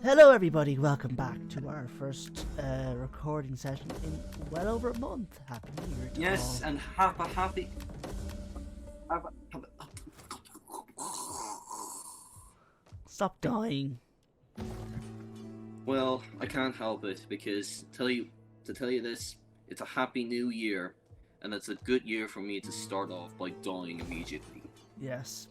Hello everybody, welcome back to our first recording session in well over a month. Happy New Year to Yes, all. and happy. Stop dying. Well, I can't help it because to tell you this, it's a happy new year, and it's a good year for me to start off by dying immediately. Yes.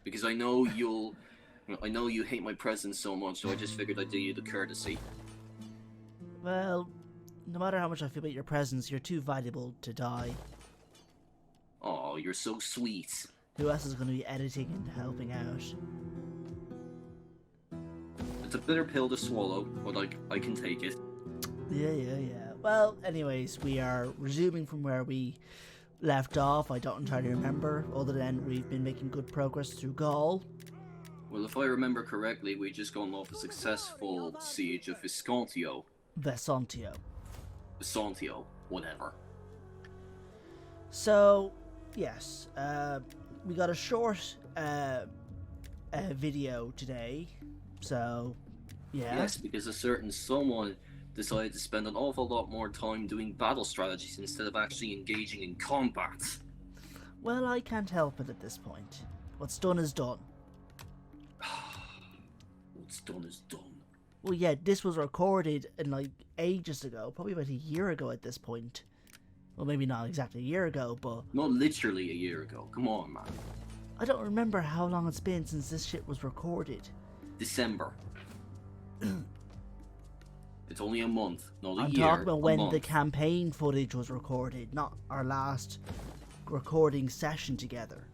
Because I know you hate my presence so much, so I just figured I'd do you the courtesy. Well, no matter how much I feel about your presence, you're too valuable to die. Oh, you're so sweet. Who else is going to be editing and helping out? It's a bitter pill to swallow, but I can take it. Yeah. Well, anyways, we are resuming from where we left off. I don't entirely remember, other than we've been making good progress through Gaul. Well, if I remember correctly, we just gone off a successful siege of Viscontio. Vesontio. Viscontio, whatever. So, yes, we got a short video today, so, yeah. Yes, because a certain someone decided to spend an awful lot more time doing battle strategies instead of actually engaging in combat. Well, I can't help it at this point. What's done is done. What's done is done. Well, yeah, this was recorded in, like, ages ago, probably about a year ago at this point. Well, maybe not exactly a year ago, but... Not literally a year ago, come on, man. I don't remember how long it's been since this shit was recorded. December. It's only a month, not a I'm year. talking about when month. the campaign footage was recorded, not our last recording session together.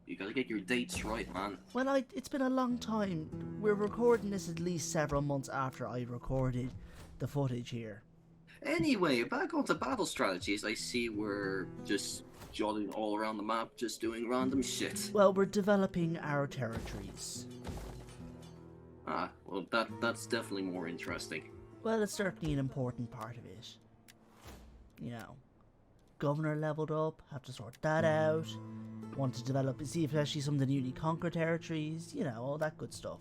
You gotta get your dates right, man. Well, it's been a long time. We're recording this at least several months after I recorded the footage here. Anyway, back onto battle strategies, I see we're just jolting all around the map, just doing random shit. Well, we're developing our territories. Ah, well, that's definitely more interesting. Well, it's certainly an important part of it. You know, governor leveled up, have to sort that out. Want to develop, see if actually some of the newly conquered territories, you know, all that good stuff.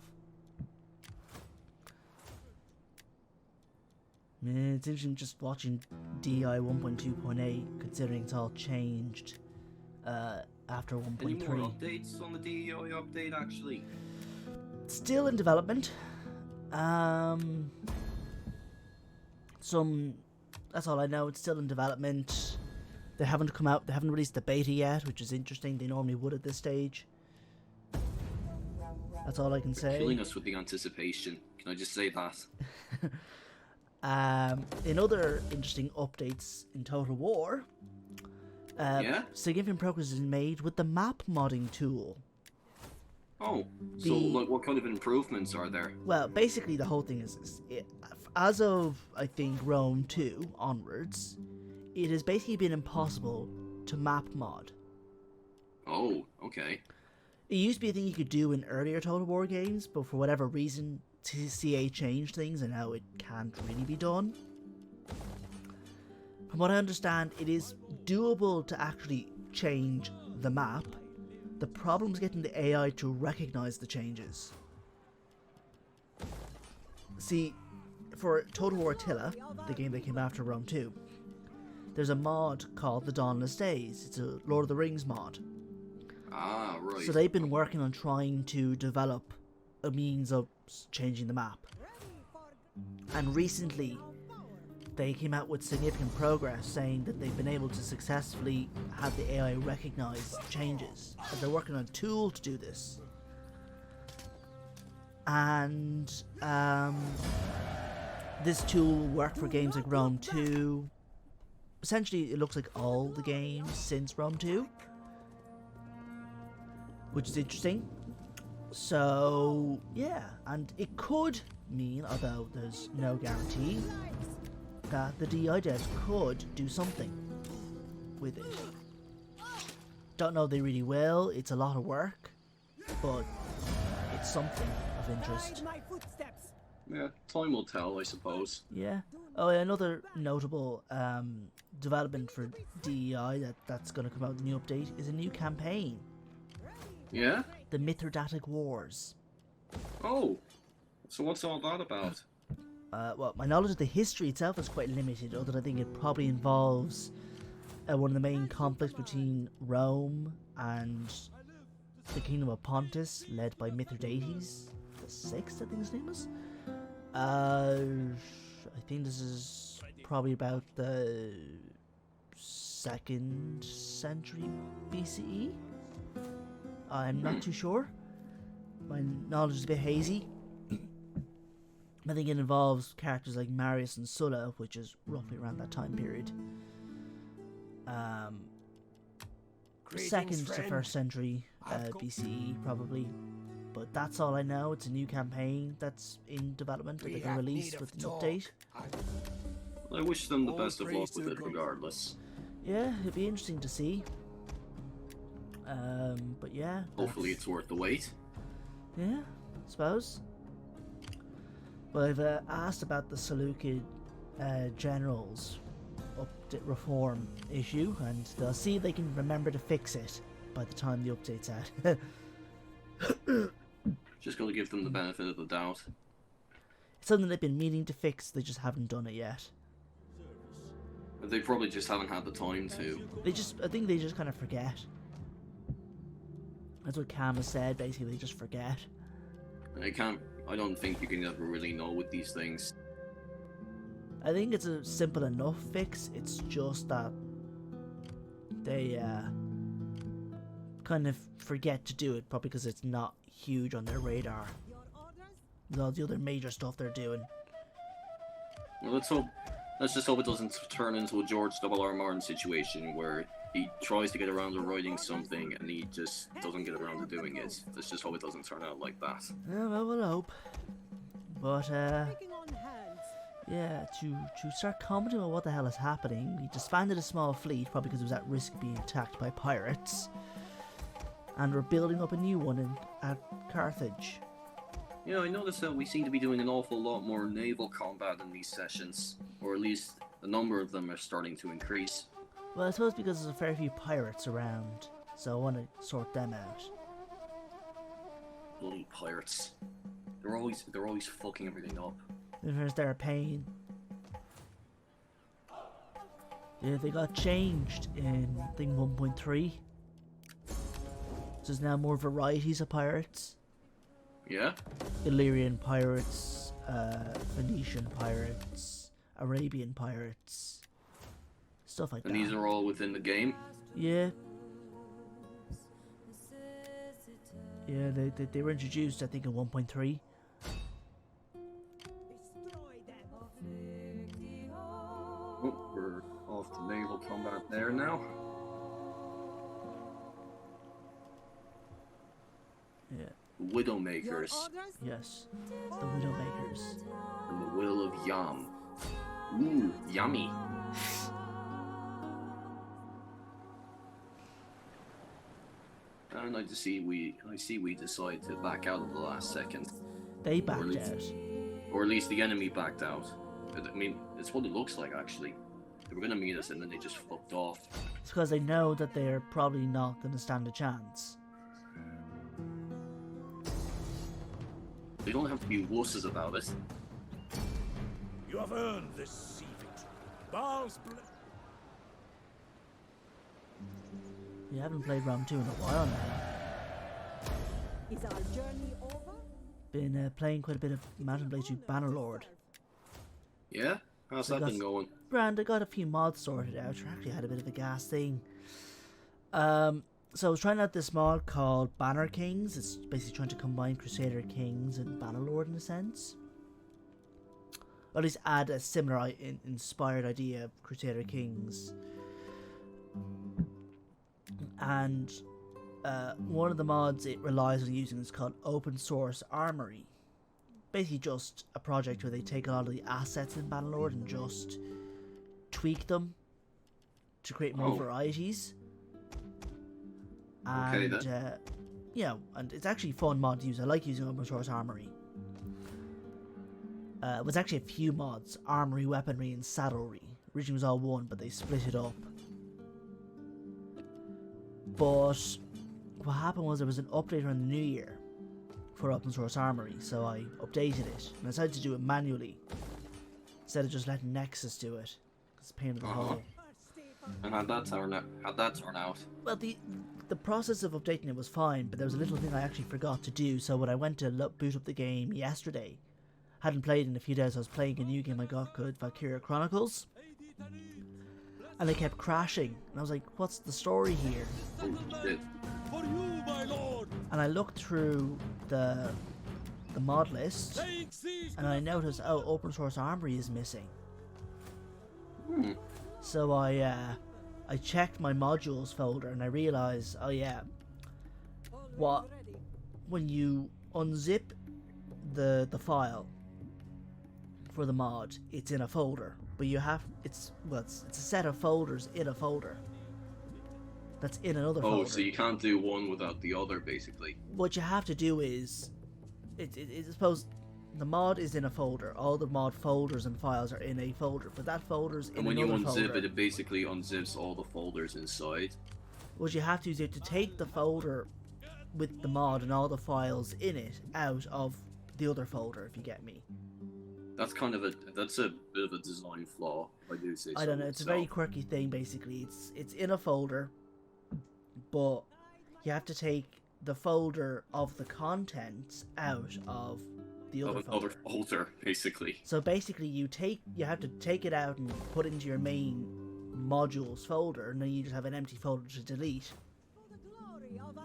It's interesting just watching DI 1.2.8, considering it's all changed after 1.3. Any more updates on the DEI update, actually? Still in development. That's all I know. It's still in development. They haven't come out. They haven't released the beta yet, which is interesting. They normally would at this stage. That's all I can say. Killing us with the anticipation. Can I just say that? In other interesting updates in Total War, significant progress is made with the map modding tool. Oh, so like, what kind of improvements are there? Well, basically the whole thing is as of, I think, Rome 2 onwards, it has basically been impossible to map mod. Oh, okay. It used to be a thing you could do in earlier Total War games, but for whatever reason, CA changed things and now it can't really be done. From what I understand, it is doable to actually change the map. The problem is getting the AI to recognize the changes. See, for Total War Attila, the game that came after Rome 2, there's a mod called The Dawnless Days. It's a Lord of the Rings mod. Ah, right. So they've been working on trying to develop a means of changing the map. And recently, they came out with significant progress saying that they've been able to successfully have the AI recognize changes. And they're working on a tool to do this. And this tool worked for games like Rome 2. Essentially, it looks like all the games since Rome 2. Which is interesting. So, yeah. And it could mean, although there's no guarantee, that the DI devs could do something with it. Don't know if they really will. It's a lot of work. But it's something of interest. Yeah, time will tell, I suppose. Yeah. Oh, another notable development for DEI that's going to come out with a new update is a new campaign. Yeah? The Mithridatic Wars. Oh, So what's all that about? Well, my knowledge of the history itself is quite limited, other than I think it probably involves one of the main conflicts between Rome and the Kingdom of Pontus, led by Mithridates the Sixth, I think his name was. I think this is probably about the 2nd century BCE. I'm not too sure. My knowledge is a bit hazy. I think it involves characters like Marius and Sulla, which is roughly around that time period. Second to 1st century BCE, probably. But that's all I know. It's a new campaign that's in development that they're going to release with an update. I wish them the best of luck with it regardless. Yeah, it'd be interesting to see. But yeah. Hopefully it's worth the wait. Yeah, I suppose. Well, I've asked about the Seleucid generals update reform issue, and they'll see if they can remember to fix it by the time the update's out. Just gotta give them the benefit of the doubt. It's something they've been meaning to fix, they just haven't done it yet. But they probably just haven't had the time to. I think they just kind of forget. That's what Cam has said, basically, they just forget. I don't think you can ever really know with these things. I think it's a simple enough fix, it's just that they kind of forget to do it, probably because it's not huge on their radar. With all the other major stuff they're doing. Well, let's just hope it doesn't turn into a George R.R. Martin situation where he tries to get around to writing something and he just doesn't get around to doing it. Let's just hope it doesn't turn out like that. Yeah, well, we'll hope. But, yeah, to start commenting on what the hell is happening, we disbanded a small fleet, probably because it was at risk of being attacked by pirates. And we're building up a new one at Carthage. Yeah, I noticed that we seem to be doing an awful lot more naval combat in these sessions. Or at least, the number of them are starting to increase. Well, I suppose because there's a fair few pirates around, so I want to sort them out. Bloody pirates. They're always fucking everything up. They're a pain. Yeah, they got changed in, I think, 1.3. So there's now more varieties of pirates. Yeah? Illyrian pirates, Phoenician pirates, Arabian pirates, stuff like that. And these are all within the game? Yeah. Yeah, they were introduced, I think, in 1.3. Oh, we're off to naval combat there now. Yeah. Widowmakers. Yes. The Widowmakers. And the Will of Yam. Ooh, yummy. And I see we decide to back out at the last second. They backed out. Or at least the enemy backed out. I mean, it's what it looks like, actually. They were going to meet us and then they just fucked off. It's because they know that they're probably not going to stand a chance. They don't have to be wusses about it. You have earned this sea victory. Baal's We haven't played round 2 in a while now. Is our journey over? Been playing quite a bit of Mountain Blade 2 Bannerlord. Yeah? How's that been going? Grand, I got a few mods sorted out. I actually had a bit of a gas thing. So I was trying out this mod called Banner Kings. It's basically trying to combine Crusader Kings and Bannerlord in a sense. Or at least add a similar inspired idea of Crusader Kings. And one of the mods it relies on using is called Open Source Armory. Basically just a project where they take a lot of the assets in Bannerlord and just tweak them to create more varieties. And, okay, and it's actually fun mod to use. I like using Open Source Armory. It was actually a few mods, Armory, Weaponry, and Saddlery. Originally it was all one, but they split it up. But what happened was there was an update around the new year for open source Armory, so I updated it, and I decided to do it manually instead of just letting Nexus do it. It's a pain in the hole. And how'd that turn out? Well, the process of updating it was fine, but there was a little thing I actually forgot to do. So when I went to boot up the game yesterday, hadn't played in a few days. I was playing a new game I got called Valkyria Chronicles, and it kept crashing. And I was like, "What's the story here?" Oh shit. For you, my lord. And I looked through the mod list, and I noticed, oh, open source Armory is missing. So I checked my modules folder, and I realized, oh yeah, when you unzip the file for the mod, it's in a folder, but it's a set of folders in a folder that's in another folder. Oh, so you can't do one without the other, basically. What you have to do is, I suppose, the mod is in a folder. All the mod folders and files are in a folder, but that folder's in another folder. And when you unzip it, it basically unzips all the folders inside. What you have to do is to take the folder with the mod and all the files in it out of the other folder, if you get me. That's a bit of a design flaw, if I do say so. I don't know, it's a very quirky thing, basically. It's in a folder, but you have to take the folder of the contents out of the other folder, basically. So basically you have to take it out and put it into your main modules folder, and then you just have an empty folder to delete.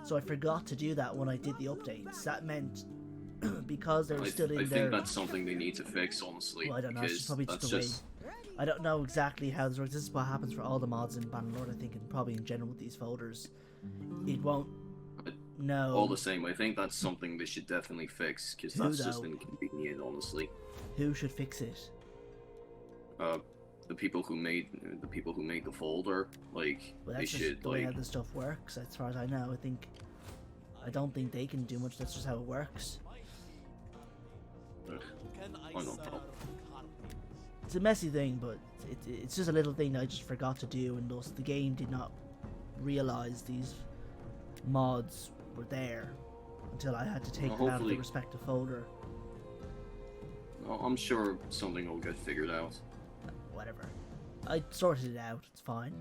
So I forgot to do that when I did the updates. That meant because they were still in there. I think that's something they need to fix, honestly. Well, I don't know, it's probably just the way. I don't know exactly how this works. This is what happens for all the mods in Bannerlord, I think, and probably in general with these folders. It won't. No. All the same, I think that's something they should definitely fix, because that's just inconvenient, honestly. Who should fix it? The people who made the folder, like, well, they should, just the way how this stuff works, as far as I know. I don't think they can do much. That's just how it works. I don't know. It's a messy thing, but it's just a little thing that I just forgot to do, and thus the game did not realize these mods were there until I had to take them out of the respective folder. I'm sure something will get figured out. Whatever. I sorted it out, it's fine.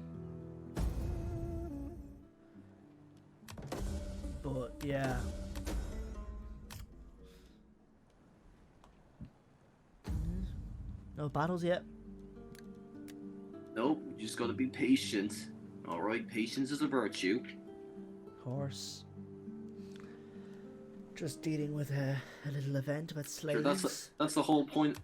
But, yeah. No battles yet? Nope, you just gotta be patient. Alright, patience is a virtue. Of course. Just dealing with a little event about slaves. Sure, that's the whole point.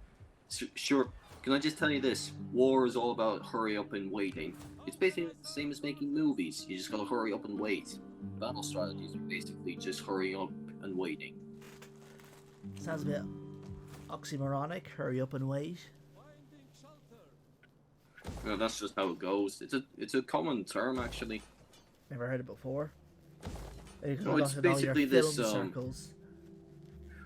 Sure, can I just tell you this? War is all about hurry up and waiting. It's basically the same as making movies. You just gotta hurry up and wait. Battle strategies are basically just hurrying up and waiting. Sounds a bit oxymoronic, hurry up and wait. No, that's just how it goes. It's a common term, actually. Never heard it before. No, it's basically this.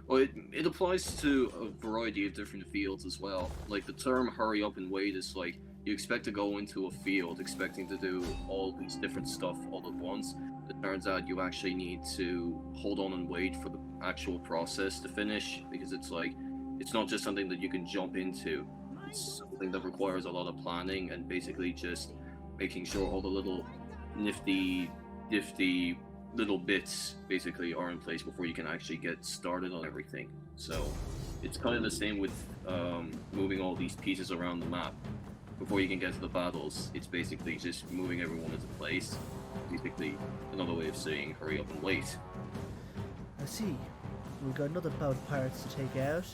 Well, it applies to a variety of different fields as well. Like the term "hurry up and wait" is like you expect to go into a field expecting to do all these different stuff all at once. It turns out you actually need to hold on and wait for the actual process to finish, because it's like it's not just something that you can jump into. It's something that requires a lot of planning and basically just making sure all the little nifty little bits basically are in place before you can actually get started on everything. So it's kind of the same with moving all these pieces around the map. Before you can get to the battles, it's basically just moving everyone into place. Basically another way of saying hurry up and wait. I see. We've got another bout of pirates to take out.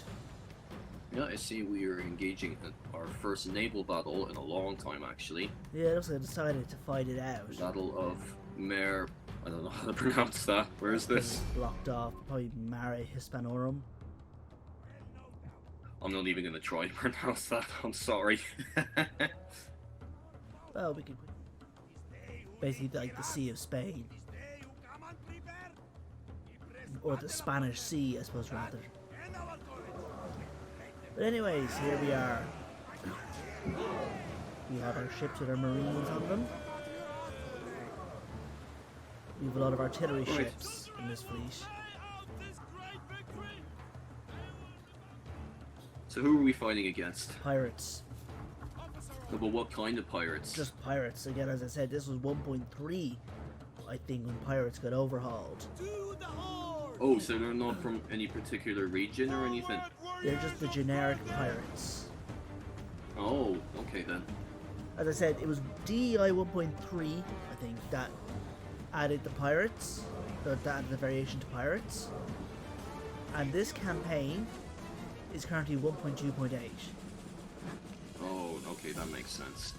Yeah, I see we are engaging in our first naval battle in a long time, actually. Yeah, it looks like I decided to fight it out. Battle of Mare... I don't know how to pronounce that. Where is this? Blocked off. Probably Mare Hispanorum. I'm not even going to try to pronounce that. I'm sorry. Well, we could... Basically like the Sea of Spain. Or the Spanish Sea, I suppose, rather. But anyways, here we are. We have our ships with our marines on them. We have a lot of artillery ships in this fleet. So who are we fighting against? Pirates. No, but what kind of pirates? Just pirates. Again, as I said, this was 1.3, I think, when pirates got overhauled. Oh, so they're not from any particular region or anything? They're just the generic pirates. Oh, okay then. As I said, it was DEI 1.3, I think, that added the pirates, that added the variation to pirates. And this campaign is currently 1.2.8. Oh, okay, that makes sense.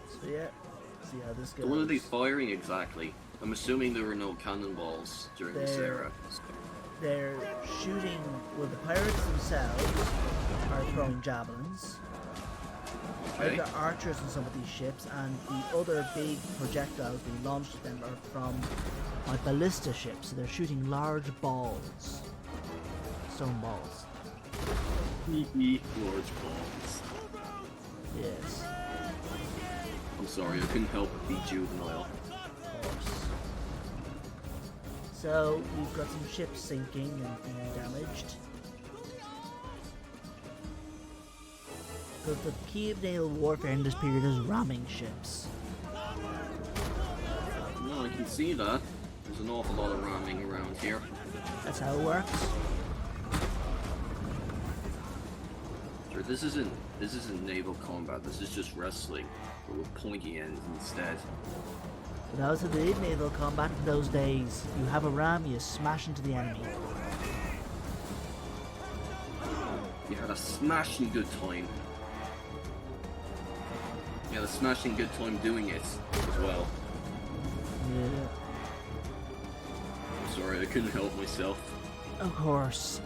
So yeah, see how this goes. So what are they firing exactly? I'm assuming there were no cannonballs during this era. So. They're shooting, well, the pirates themselves are throwing javelins. Okay. There are archers on some of these ships, and the other big projectiles being launched at them are from ballista ships. So they're shooting large balls, stone balls. Large balls. Yes, I'm sorry, I couldn't help but be juvenile. of course. So we've got some ships sinking and being damaged. The key of naval warfare in this period is ramming ships. No, I can see that. There's an awful lot of ramming around here. That's how it works. Sure, this isn't naval combat. This is just wrestling, but with pointy ends instead. For those who did naval combat in those days, you have a ram, you smash into the enemy. You had a smashing good time. You had a smashing good time doing it as well. Yeah, I'm sorry, I couldn't help myself. of course.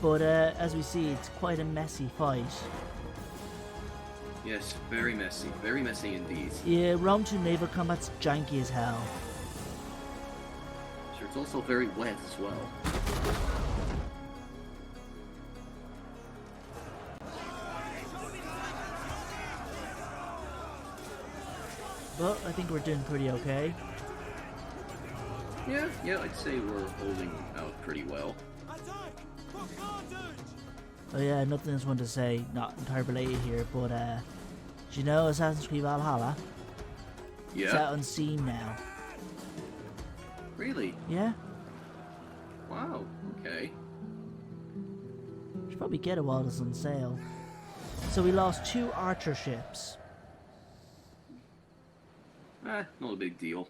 But as we see, it's quite a messy fight. Yes, very messy indeed. Yeah, Rome 2 naval combat's janky as hell. Sure, it's also very wet as well. But I think we're doing pretty okay. Yeah, I'd say we're holding out pretty well. Oh yeah, nothing else I want to say, not entirely related here, but do you know Assassin's Creed Valhalla? It's Yeah? out on Steam now. Really? Yeah? Wow, okay. Should probably get it while it's on sale. So we lost 2 archer ships. Not a big deal.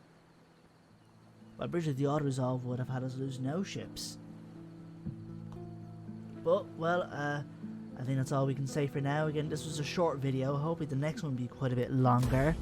But Bridge of the Auto-Resolve would have had us lose no ships. But, well, I think that's all we can say for now. Again, this was a short video. Hopefully the next one will be quite a bit longer.